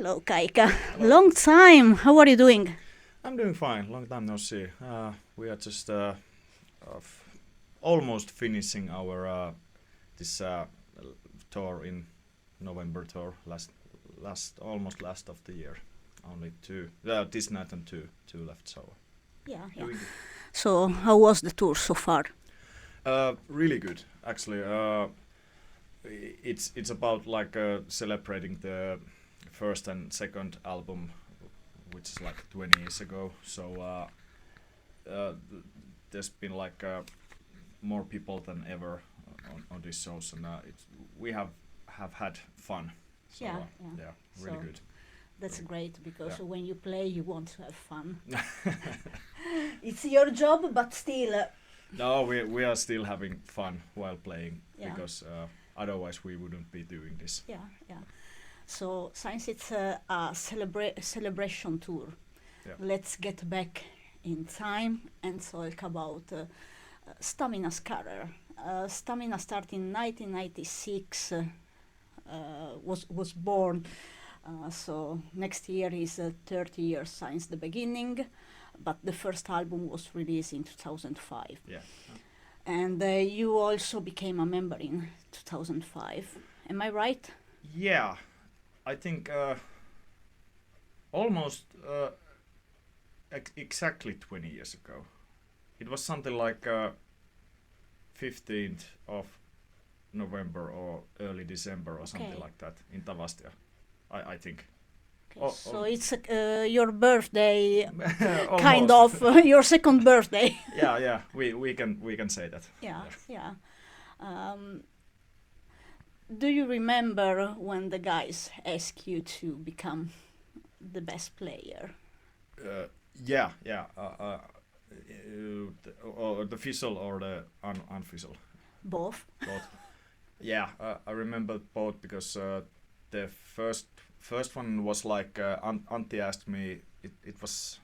Hello, Kaikka. Long time. How are you doing? I'm doing fine. Long time no see. We are just almost finishing our this tour in November tour. Last of the year. Only two. This night and two left. So Yeah. doing good. So, how was the tour so far? Really good, actually. It's about like celebrating the first and second album, which is like 20 years ago. So there's been like more people than ever on these shows, and we have had fun. So, Yeah. really So, good. That's great because Yeah. when you play, you want to have fun. It's your job, but still. No, we are still having fun while playing Yeah. because otherwise we wouldn't be doing this. Yeah. So, since it's a celebration tour, Yeah. let's get back in time and talk about Stam1na's career. Stam1na started in 1996. Was born. So next year is 30 years since the beginning, but the first album was released in 2005. Yeah. And you also became a member in 2005. Am I right? Yeah, I think almost exactly 20 years ago. It was something like 15th of November or early December or something Okay. like that in Tavastia, I think. Okay, Oh, so oh. it's your birthday, kind Almost. of your second birthday. Yeah, we can say that. Yeah. Do you remember when the guys asked you to become the best player? Yeah. Or the official or the unofficial. Both. Both. Yeah, I remember both because the first one was like Antti asked me. It was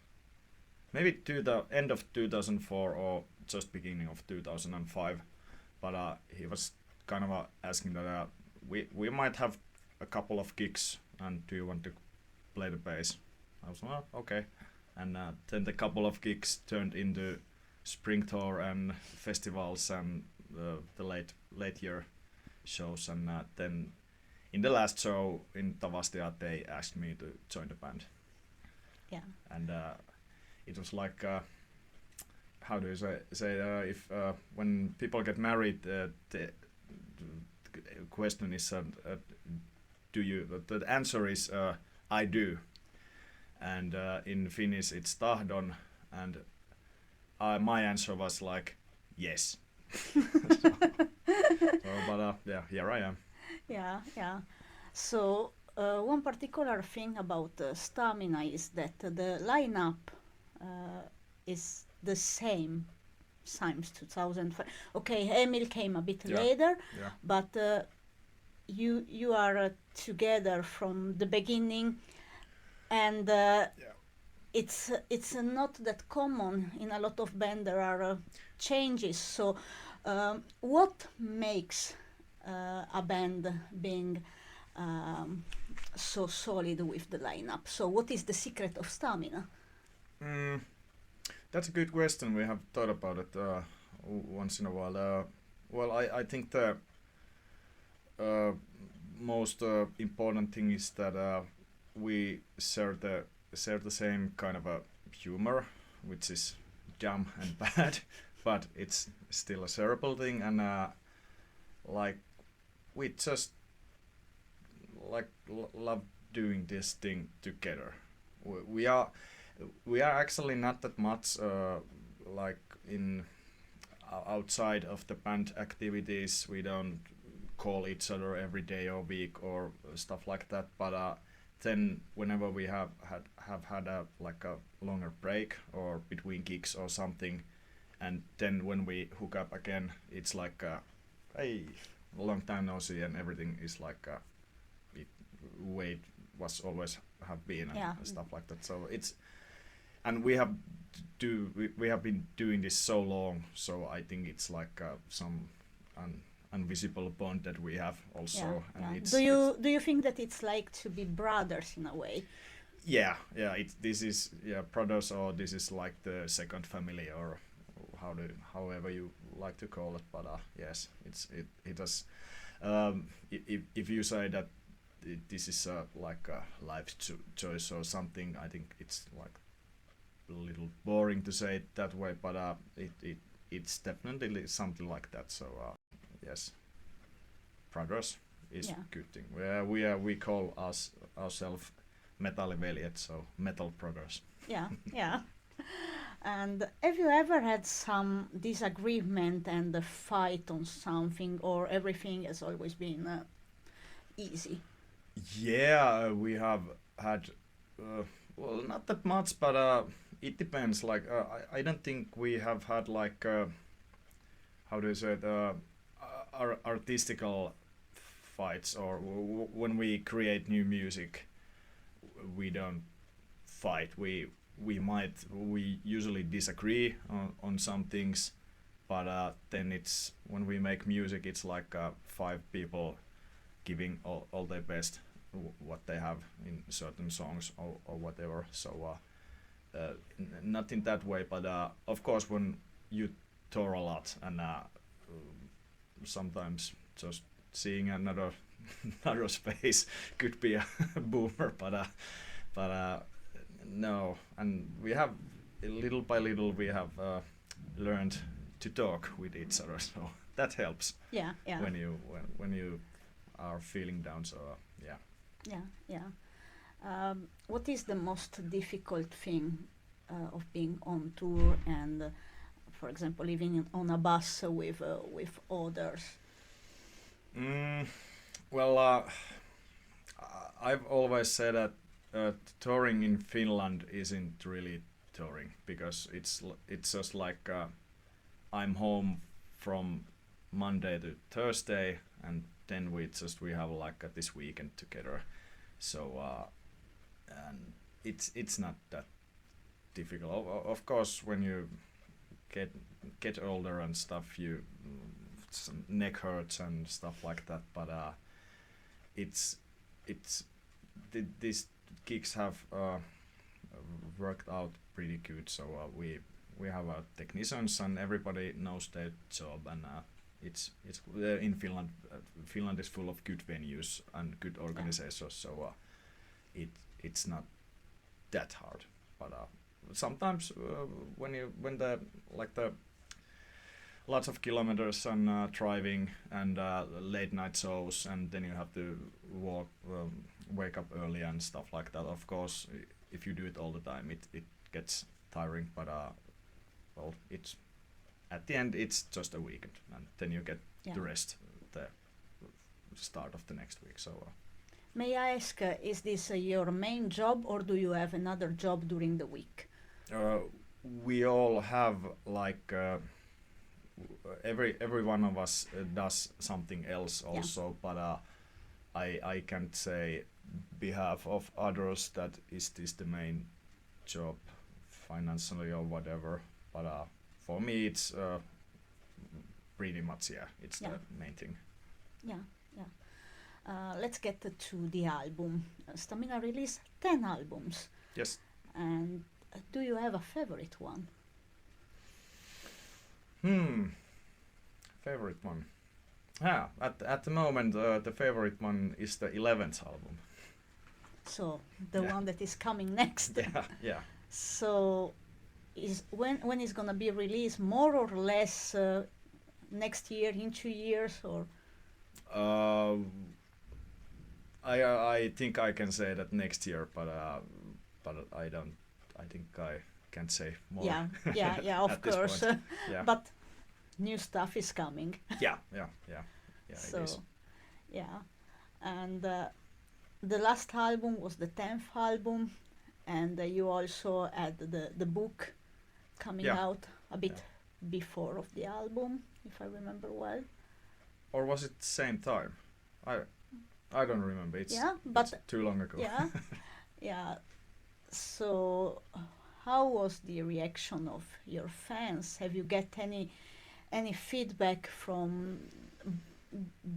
maybe to the end of 2004 or just beginning of 2005, but he was kind of asking that we might have a couple of gigs, and do you want to play the bass? I was well, okay, and then the couple of gigs turned into spring tour and festivals and the late year shows, and then in the last show in Tavastia they asked me to join the band. Yeah. And it was like how do you say if when people get married, the question is do you? The answer is I do, and in Finnish it's tahdon, and my answer was like yes. But here I am. Yeah. So one particular thing about Stam1na is that the lineup is the same since 2005. Okay, Emil came a bit Yeah. later, Yeah. but you are together from the beginning, and it's not that common in a lot of bands. There are changes. So what makes a band being so solid with the lineup? So what is the secret of Stam1na? That's a good question. We have thought about it once in a while. Well, I think the most important thing is that we share the same kind of a humor, which is dumb and bad, but it's still a shareable thing, and like we just like love doing this thing together. We are actually not that much like in outside of the band activities. We don't call each other every day or week or stuff like that, but then whenever we have had a like a longer break or between gigs or something, and then when we hook up again, it's like hey, long time no see, and everything is like way it was always have been, and stuff like that. So it's, and we have been doing this so long, so I think it's like some invisible bond that we have also. Yeah, And yeah. it's, Do you think that it's like to be brothers in a way? yeah, yeah. This is, yeah, brothers, or this is like the second family, or however you like to call it. But yes, it does. If you say that this is like a life choice or something, I think it's like a little boring to say it that way. But it's definitely something like that. So yes, brothers is Yeah. good thing. We call ourselves metalliveljet, so metal brothers. Yeah, yeah. And have you ever had some disagreement and a fight on something, or everything has always been easy? Yeah, we have had, well, not that much, but it depends. Like, I don't think we have had like, how do you say it, artistical fights, or when we create new music, we don't fight. We usually disagree on some things, but then it's when we make music, it's like five people giving all their best, what they have in certain songs or whatever. So not in that way, but of course when you tour a lot, and sometimes just seeing another another space could be a boomer, but no, and we have little by little we have learned to talk with each other, so that helps Yeah, yeah, when you are feeling down. So yeah. yeah, yeah. What is the most difficult thing of being on tour and, for example, living on a bus with others? Mm, well, I've always said that touring in Finland isn't really touring, because it's just like I'm home from Monday to Thursday, and then we have like this weekend together. So and it's not that difficult. Of course, when you get older and stuff, some neck hurts and stuff like that. But it's these gigs have worked out pretty good. So we have technicians, and everybody knows their job, and it's in Finland. Finland is full of good venues and good organizations, so it's not that hard. But sometimes when the lots of kilometers and driving and late night shows, and then you have to wake up early and stuff like that. Of course, if you do it all the time, it gets tiring. But well, it's at the end it's just a weekend, and then you get the rest the start of the next week. So May I ask, is this your main job, or do you have another job during the week? we all have like every one of us does something else also, but I can't say behalf of others that is this the main job financially or whatever, but for me it's pretty much it's the main thing. Yeah, yeah. Let's get to the album. Stam1na released 10 albums. Yes. And do you have a favorite one? Favorite one. At the moment, the favorite one is the 11th album. So the one that is coming next. Yeah. So is when is gonna be released, more or less next year, in 2 years, or? I think I can say that next year, but I don't. I think I can't say more. Yeah. Of course. But new stuff is coming. Yeah. So, it is. yeah, and the last album was the 10th album, and you also had the book coming out a bit before of the album, if I remember well. Or was it same time? I don't remember. It's too long ago. Yeah. So, how was the reaction of your fans? Have you get any feedback from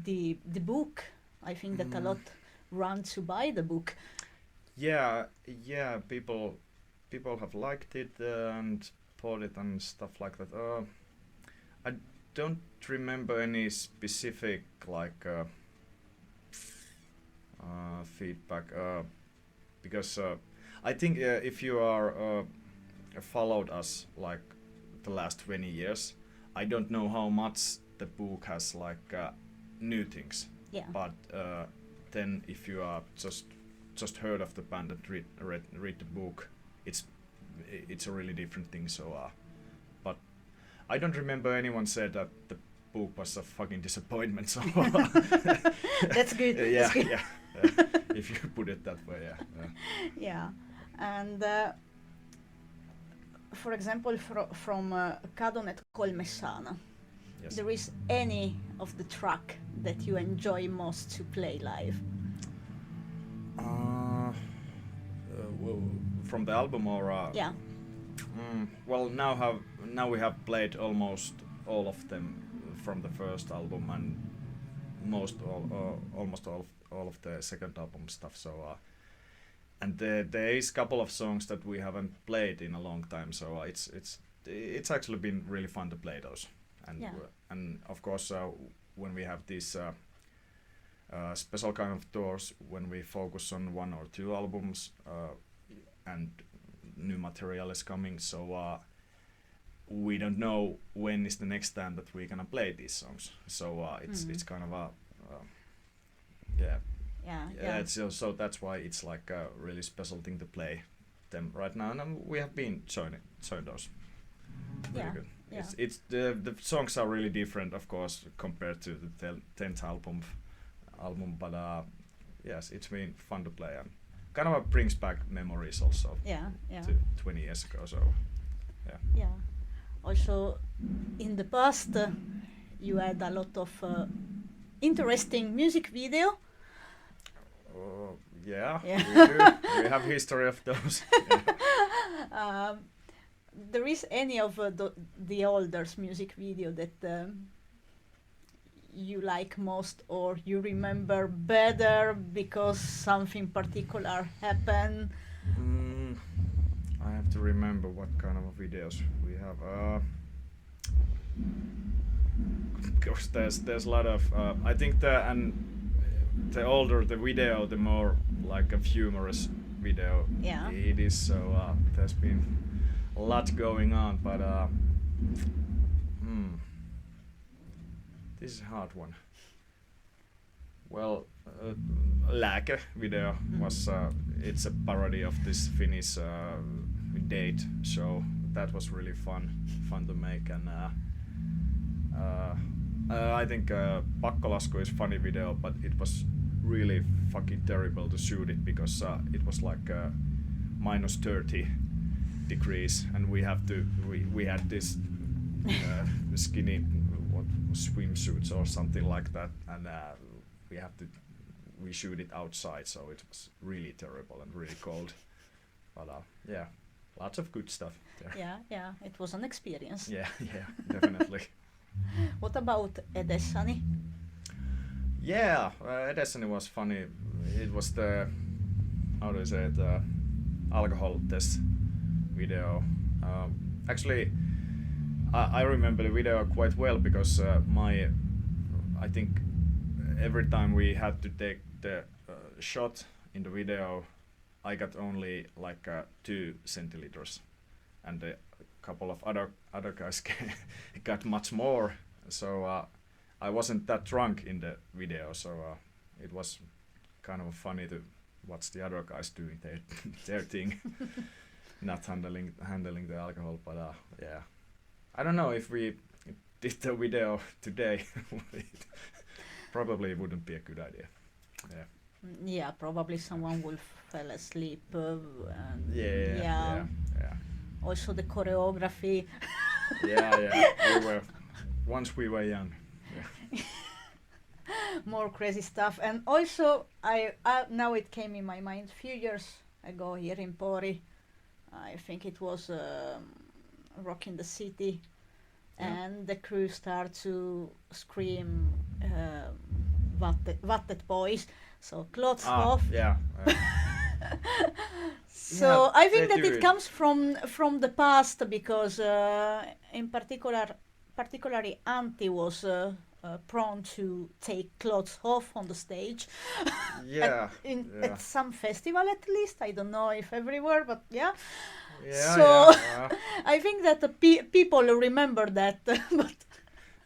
the book. I think that a lot run to buy the book. Yeah, people have liked it and bought it and stuff like that. I don't remember any specific like feedback because I think if you are followed us like the last 20 years, I don't know how much the book has like new things. Yeah. But then if you are just heard of the band and read the book, it's a really different thing. So, but I don't remember anyone said that the book was a fucking disappointment. So That's good. Yeah, That's good. yeah. If you put it that way, yeah. Yeah, and for example, from Kadonet Kolmessana, Yes. there is any of the track that you enjoy most to play live? Well, from the album or Yeah. well, now we have played almost all of them from the first album and almost all of the second album stuff. So and there is a couple of songs that we haven't played in a long time. So it's actually been really fun to play those. And Yeah. And of course when we have these special kind of tours when we focus on one or two albums and new material is coming, so we don't know when is the next time that we're gonna play these songs. So it's kind of a yeah. So that's why it's like a really special thing to play them right now, and we have been showing those. Very good. Yeah. It's the songs are really different, of course, compared to the 10th album, but yes, it's been fun to play and kind of brings back memories also. Yeah. To 20 years ago. So yeah. Yeah. Also, in the past, you had a lot of interesting music video. Yeah. Yeah. We do. We have history of those. Yeah. There is any of the older music video that you like most or you remember better because something particular happened? I have to remember what kind of videos we have. Because there's a lot of I think the older the video, the more like a humorous video it is. So there's been a lot going on, but this is a hard one. Well, Lääke video was it's a parody of this Finnish date show. That was really fun to make, and I think Pakkolasku is funny video, but it was really fucking terrible to shoot it because it was like minus 30 degrees, and we had this skinny swimsuits or something like that, and we shoot it outside, so it was really terrible and really cold. But yeah, lots of good stuff there. Yeah, it was an experience. Yeah, definitely. What about Edessani? Yeah, Edessani was funny. It was the, how do you say it, alcohol test video. Actually, I remember the video quite well because I think every time we had to take the shot in the video, I got only like 2 centiliters, and a couple of other guys got much more. So I wasn't that drunk in the video, so it was kind of funny to watch the other guys doing their thing, not handling the alcohol. But yeah, I don't know if we did the video today. It probably wouldn't be a good idea. Yeah. Yeah, probably someone will fall asleep. And Yeah. Also the choreography. Yeah. We were young. Yeah. More crazy stuff. And also, I now it came in my mind. A few years ago here in Pori, I think it was Rock in the City. and the crew start to scream, "Vaatteet pois," so clothes off. Yeah. So Yeah, I think they that do it it. comes from the past because, in particularly Antti was prone to take clothes off on the stage. Yeah. At some festival, at least. I don't know if everywhere, but yeah. Yeah. So Yeah. I think that the people remember that. But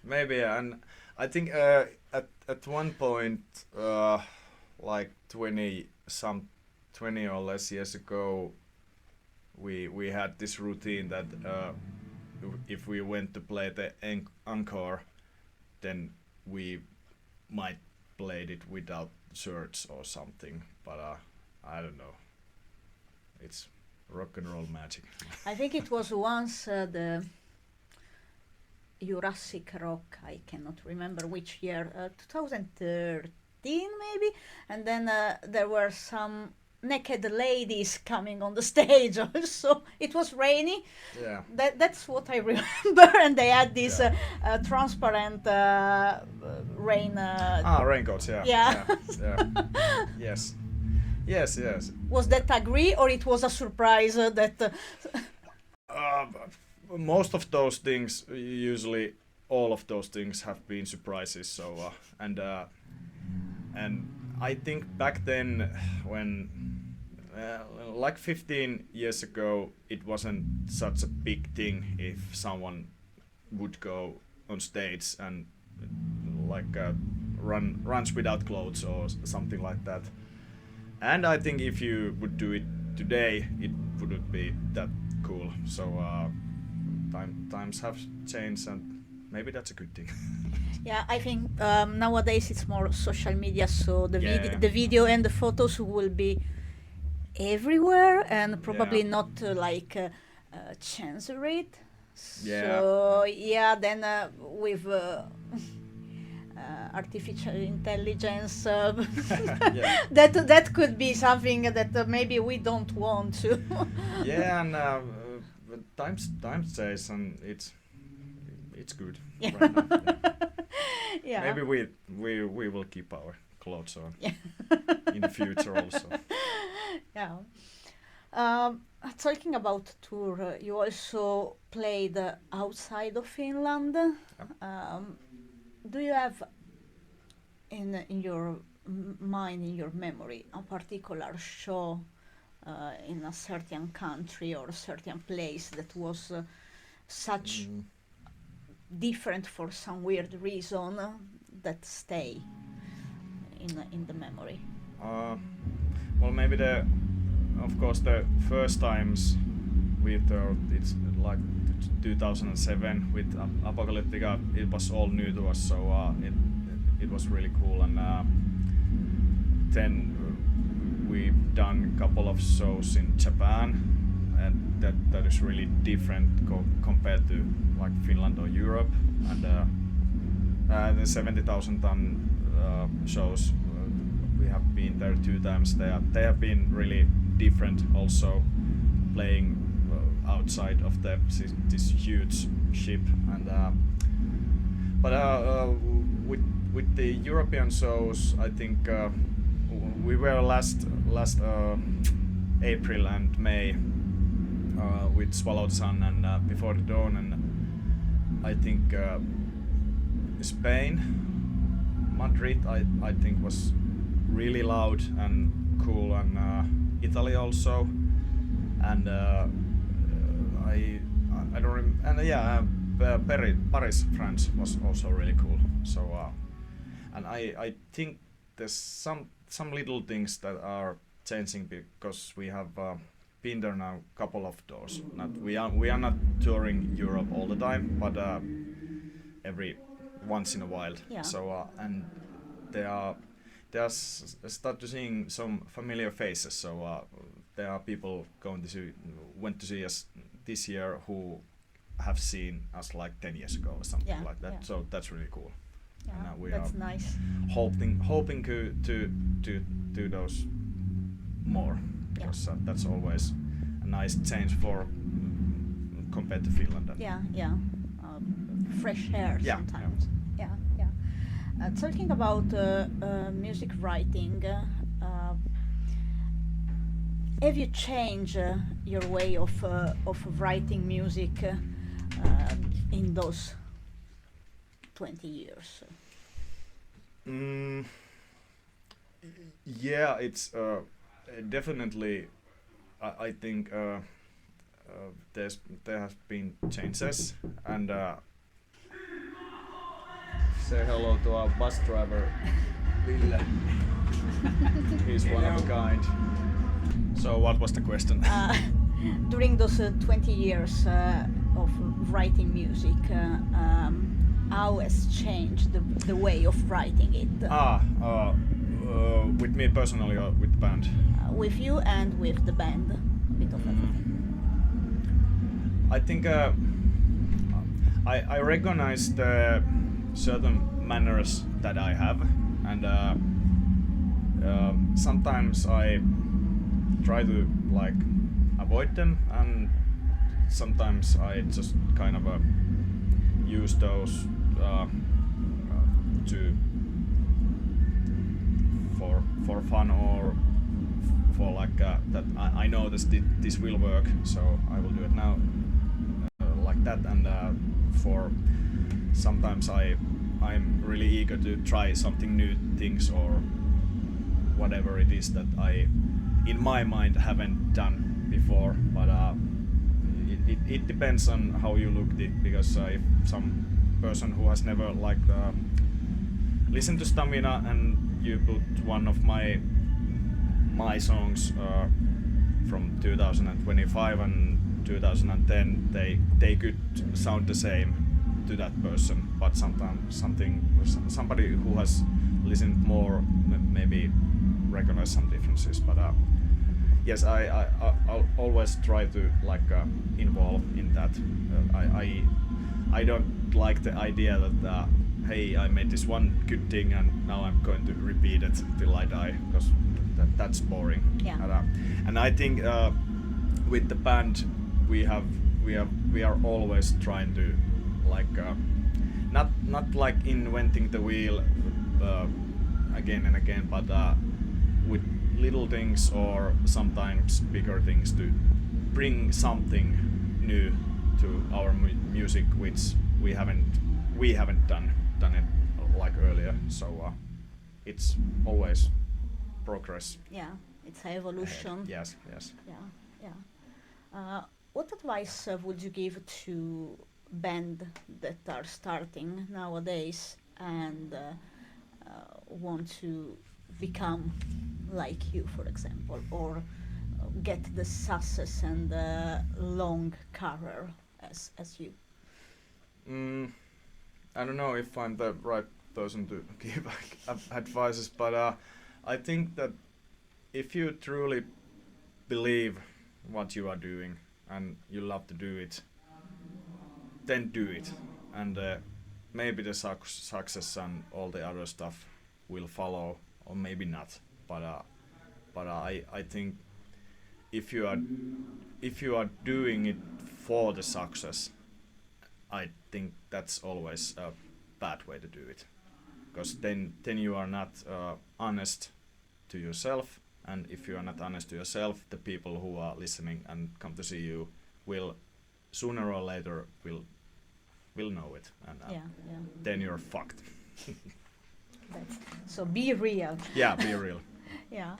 Maybe, and I think at one point, like 20 or less years ago, we had this routine that if we went to play the encore, then we might played it without shirts or something. But I don't know. It's rock and roll magic. I think it was once the Jurassic Rock, I cannot remember which year, 2013 maybe, and then there were some naked ladies coming on the stage also. It was rainy. Yeah. That's what I remember, and they had this transparent rain. Raincoats. Yeah. Yeah. Yes. Yes. Was that agree, or it was a surprise that? Most of those things, usually all of those things, have been surprises. So and I think back then, when like 15 years ago, it wasn't such a big thing if someone would go on stage and like runs without clothes or something like that. And I think if you would do it today, it wouldn't be that cool. So times have changed, and maybe that's a good thing. Yeah, I think nowadays it's more social media, so the Yeah. the video and the photos will be everywhere, and probably Yeah. not censorate. Yeah. So yeah, then with artificial intelligence, Yeah. that could be something that maybe we don't want to. Yeah, and times says, and it's good Yeah. right now. Yeah. Yeah. Maybe we will keep our clothes on in the future also. Yeah. Talking about tour, you also played outside of Finland. Do you have in your mind, in your memory, a particular show in a certain country or a certain place that was such different for some weird reason that stay in the memory? Well, maybe of course the first times we toured, it's like 2007 with Apocalyptica. It was all new to us, so it was really cool. And then we've done a couple of shows in Japan, and that is really different compared to like Finland or Europe. And the 70,000 ton shows, we have been there 2 times. They have been really different, also playing outside of this huge ship. And but with the European shows, I think we were last April and May with Swallowed Sun and Before the Dawn, and I think Spain, Madrid, I think was really loud and cool, and Italy also, and I don't Paris, France was also really cool. So and I think there's some little things that are changing, because we have been there now a couple of tours. We are not touring Europe all the time, but every once in a while. Yeah. So and start to seeing some familiar faces. So there are people went to see us this year who have seen us like 10 years ago or something like that. Yeah. So that's really cool. Yeah, And we that's are nice. hoping to do those more, because that's always a nice change for compared to Finland. Yeah. fresh air Yeah, sometimes. Yeah, yeah. Talking about music writing, have you changed your way of writing music in those 20 years? Mm, yeah, it's definitely. I think there has been changes, and say hello to our bus driver, Ville. He's one of a kind. So what was the question? During those 20 years of writing music, how has changed the way of writing it? With me personally or with the band? With you and with the band, a bit of everything. I think I recognize the certain manners that I have, and sometimes I try to like avoid them, and sometimes I just kind of use those to for fun or for like that I know this will work, so I will do it now like that. And for sometimes I'm really eager to try something new things or whatever it is that I in my mind haven't done before, but it depends on how you look at it, because if some person who has never like listened to Stam1na and you put one of my songs from 2025 and 2010, they could sound the same to that person, but sometimes somebody who has listened more maybe recognize some differences. But yes, I'll always try to like involve in that. I don't like the idea that hey, I made this one good thing and now I'm going to repeat it till I die, because that's boring. Yeah. And I think with the band we are always trying to like not like inventing the wheel again and again, but with little things or sometimes bigger things to bring something new to our music, which we haven't done it like earlier. So it's always progress. Yeah, it's an evolution. Yes. Yeah. What advice would you give to band that are starting nowadays and want to become like you, for example, or get the success and long career as you? I don't know if I'm the right person to give advices, but I think that if you truly believe what you are doing and you love to do it, then do it, and maybe the success and all the other stuff will follow, or maybe not. But I think if you are doing it for the success, I think that's always a bad way to do it, because then you are not honest to yourself, and if you are not honest to yourself, the people who are listening and come to see you will sooner or later will know it, and then you're fucked. So be real. Yeah, be real. Yeah.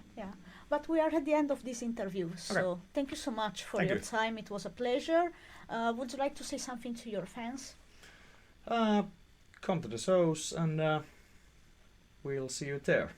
But we are at the end of this interview, so thank you so much for your time. It was a pleasure. Would you like to say something to your fans? Come to the shows and we'll see you there.